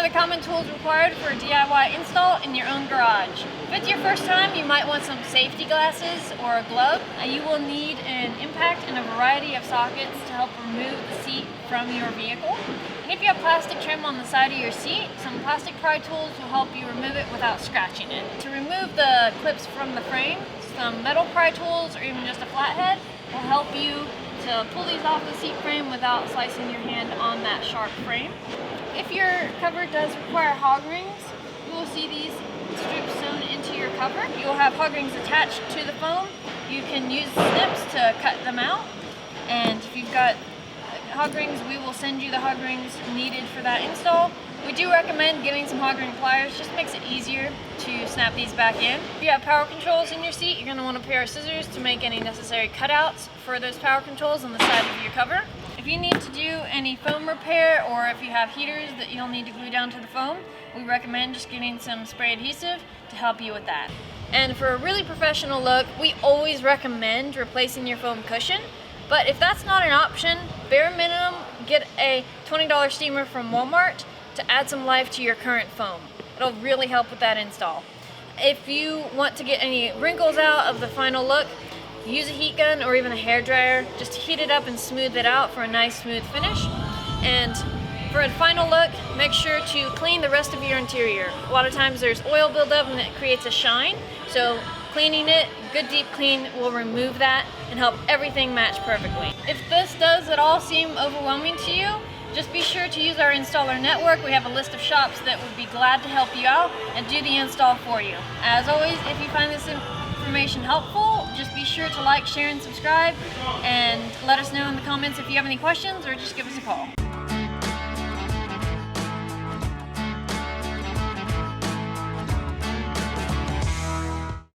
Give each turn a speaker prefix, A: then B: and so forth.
A: the common tools required for a DIY install in your own garage. If it's your first time, you might want some safety glasses or a glove. You will need an impact and a variety of sockets to help remove the seat from your vehicle. And if you have plastic trim on the side of your seat, some plastic pry tools will help you remove it without scratching it. To remove the clips from the frame, some metal pry tools or even just a flathead will help you to pull these off the seat frame without slicing your hand on that sharp frame. If your cover does require Hogrings, you will see these strips sewn into your cover. You'll have Hogrings attached to the foam. You can use snips to cut them out. And if you've got Hogrings, we will send you the Hogrings needed for that install. We do recommend getting some Hogring pliers, just makes it easier to snap these back in. If you have power controls in your seat, you're going to want a pair of scissors to make any necessary cutouts for those power controls on the side of your cover. If you need to do any foam repair or if you have heaters that you'll need to glue down to the foam, we recommend just getting some spray adhesive to help you with that. And for a really professional look, we always recommend replacing your foam cushion. But if that's not an option, bare minimum, get a $20 steamer from Walmart to add some life to your current foam. It'll really help with that install. If you want to get any wrinkles out of the final look, use a heat gun or even a hair dryer. Just heat it up and smooth it out for a nice smooth finish. And for a final look, make sure to clean the rest of your interior. A lot of times there's oil buildup and it creates a shine. So cleaning it, good deep clean will remove that and help everything match perfectly. If this does at all seem overwhelming to you, just be sure to use our installer network. We have a list of shops that would be glad to help you out and do the install for you. As always, if you find this information helpful, just be sure to like, share, and subscribe, and let us know in the comments if you have any questions or just give us a call.